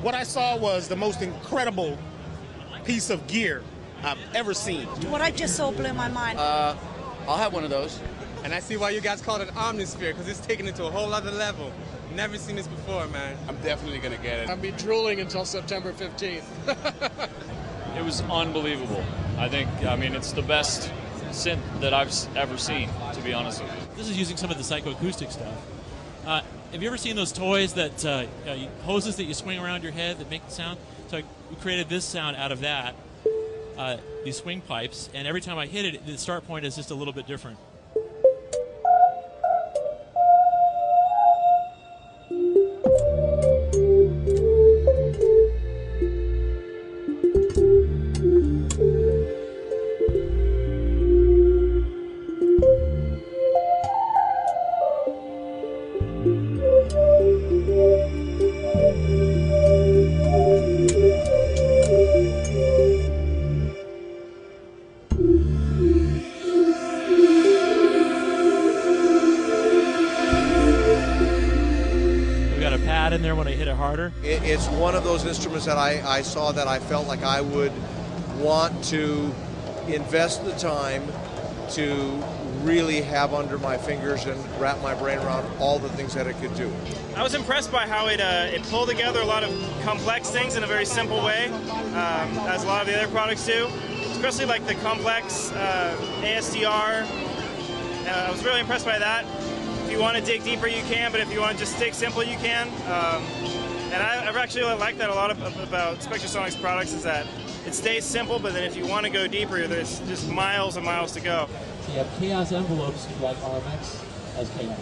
What I saw was the most incredible piece of gear I've ever seen. What I just saw blew my mind. I'll have one of those. And I see why you guys call it Omnisphere, because it's taken it to a whole other level. Never seen this before, man. I'm definitely going to get it. I'll be drooling until September 15th. It was unbelievable. I mean, it's the best synth that I've ever seen, to be honest with you. This is using some of the psychoacoustic stuff. Have you ever seen those toys that, hoses that you swing around your head that make the sound? So we created this sound out of that, these swing pipes, and every time I hit it, the start point is just a little bit different. In there when I hit it harder. It's one of those instruments that I saw that I felt like I would want to invest the time to really have under my fingers and wrap my brain around all the things that it could do. I was impressed by how it pulled together a lot of complex things in a very simple way, as a lot of the other products do, especially like the complex ASDR. I was really impressed by that. If you want to dig deeper, you can, but if you want to just stick simple, you can. And I've actually like that a lot about Spectrasonics products, is that it stays simple, but then if you want to go deeper, there's just miles and miles to go. You have chaos envelopes like RMX as chaos.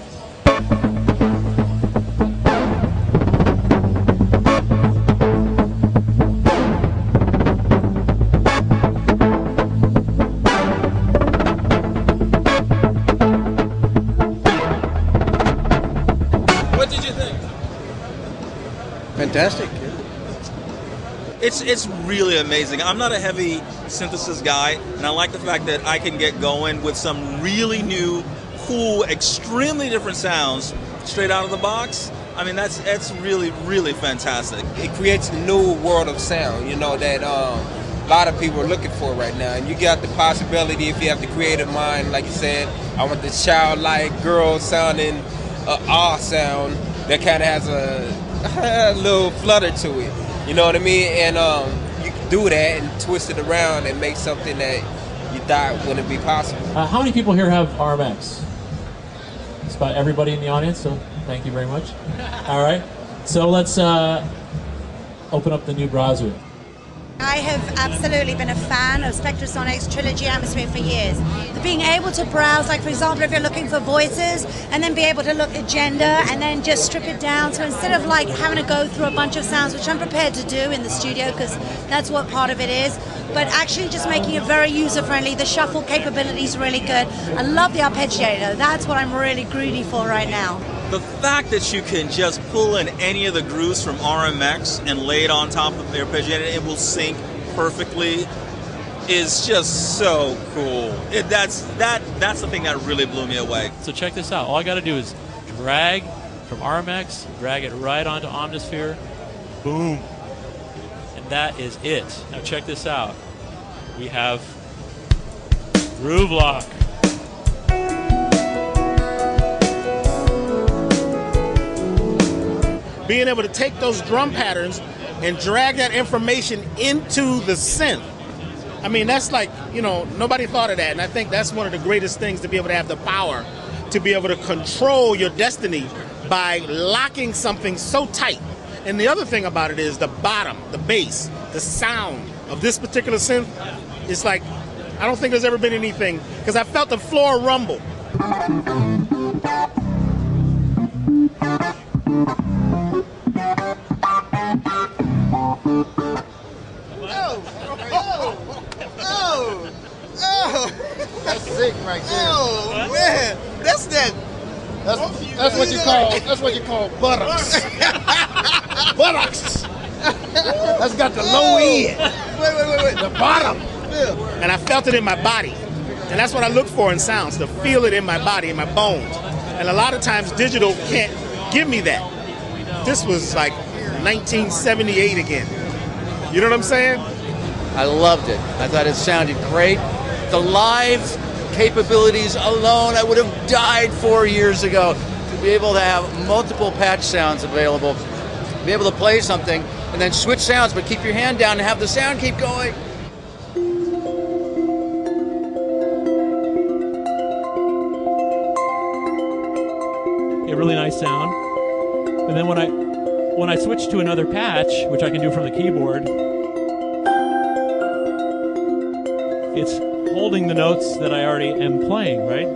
Fantastic. It's really amazing. I'm not a heavy synthesis guy, and I like the fact that I can get going with some really new, cool, extremely different sounds straight out of the box. I mean, that's really, really fantastic. It creates a new world of sound, you know, that a lot of people are looking for right now. And you got the possibility, if you have the creative mind, like you said, I want the childlike girl sounding, ah sound that kind of has a little flutter to it, you know what I mean? And you can do that and twist it around and make something that you thought wouldn't be possible. How many people here have RMX? It's about everybody in the audience, so thank you very much. All right, so let's open up the new browser. I have absolutely been a fan of Spectrasonics Trilogy Atmosphere for years. Being able to browse, like for example, if you're looking for voices, and then be able to look at gender, and then just strip it down. So instead of like having to go through a bunch of sounds, which I'm prepared to do in the studio because that's what part of it is, but actually just making it very user-friendly. The shuffle capability is really good. I love the arpeggiator. That's what I'm really greedy for right now. The fact that you can just pull in any of the grooves from RMX and lay it on top of the arpeggiator, it will sync perfectly, is just so cool. That's the thing that really blew me away. So check this out. All I got to do is drag from RMX, drag it right onto Omnisphere, boom, and that is it. Now check this out. We have Groove Lock. Being able to take those drum patterns and drag that information into the synth. I mean, that's like, you know, nobody thought of that. And I think that's one of the greatest things, to be able to have the power to be able to control your destiny by locking something so tight. And the other thing about it is the bottom, the bass, the sound of this particular synth. It's like, I don't think there's ever been anything, because I felt the floor rumble. That's sick right there. Oh man, that's what you call buttocks. Buttocks. That's got the low end. Wait. The bottom. And I felt it in my body. And that's what I look for in sounds, to feel it in my body, in my bones. And a lot of times digital can't give me that. This was like 1978 again. You know what I'm saying? I loved it. I thought it sounded great. The live capabilities alone, I would have died 4 years ago to be able to have multiple patch sounds available, be able to play something and then switch sounds, but keep your hand down and have the sound keep going. A really nice sound. And then when I switch to another patch, which I can do from the keyboard, it's holding the notes that I already am playing, right?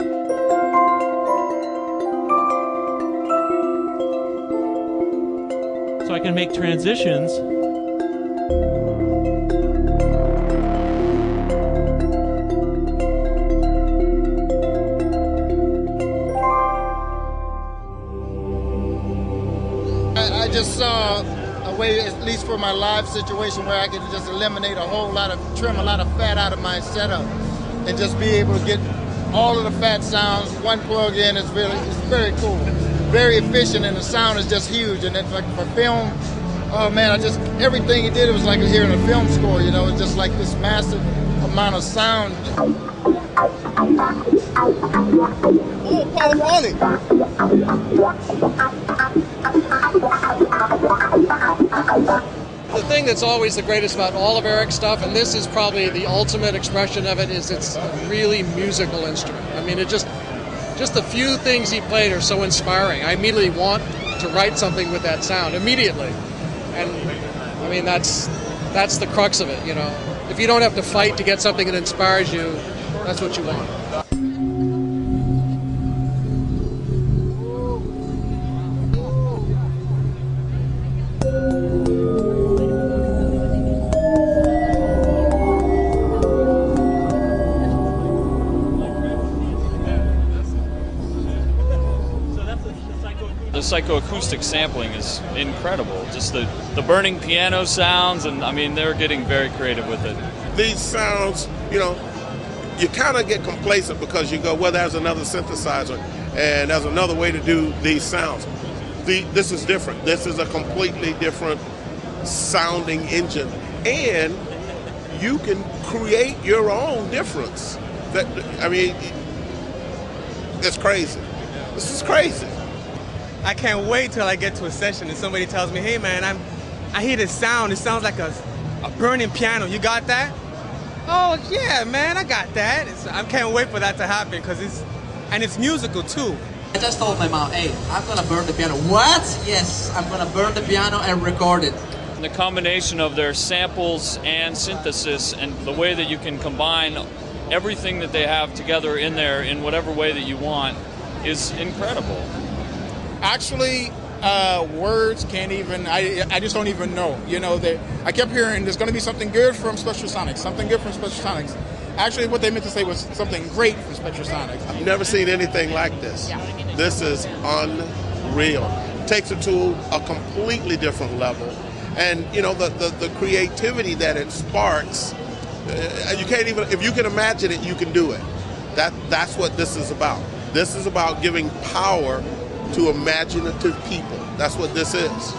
So I can make transitions. I just saw a way, at least for my live situation, where I could just eliminate trim a lot of fat out of my setup, and just be able to get all of the fat sounds. One plug in is very cool, very efficient, and the sound is just huge. And then like for film, oh man, everything he did, it was like hearing a film score. You know, it's just like this massive amount of sound. Oh, polyphonic. The thing that's always the greatest about all of Eric's stuff, and this is probably the ultimate expression of it, is it's a really musical instrument. I mean, just the few things he played are so inspiring. I immediately want to write something with that sound immediately. And I mean, that's the crux of it, you know. If you don't have to fight to get something that inspires you, that's what you want. The psychoacoustic sampling is incredible. Just the burning piano sounds, and I mean, they're getting very creative with it. These sounds, you know, you kind of get complacent because you go, well, there's another synthesizer and there's another way to do these sounds. This is different. This is a completely different sounding engine, and you can create your own difference. I mean, it's crazy. This is crazy. I can't wait till I get to a session and somebody tells me, hey man, I hear this sound. It sounds like a burning piano. You got that? Oh yeah, man, I got that. I can't wait for that to happen because it's musical too. I just told my mom, hey, I'm gonna burn the piano. What? Yes, I'm gonna burn the piano and record it. And the combination of their samples and synthesis and the way that you can combine everything that they have together in there in whatever way that you want is incredible. Actually, words can't even, I just don't even know. You know, I kept hearing there's going to be something good from Spectrasonics, something good from Spectrasonics. Actually, what they meant to say was something great from Spectrasonics. I've never seen anything like this. This is unreal. Takes it to a completely different level. And, you know, the creativity that it sparks, you can't even, if you can imagine it, you can do it. That's what this is about. This is about giving power to imaginative people. That's what this is.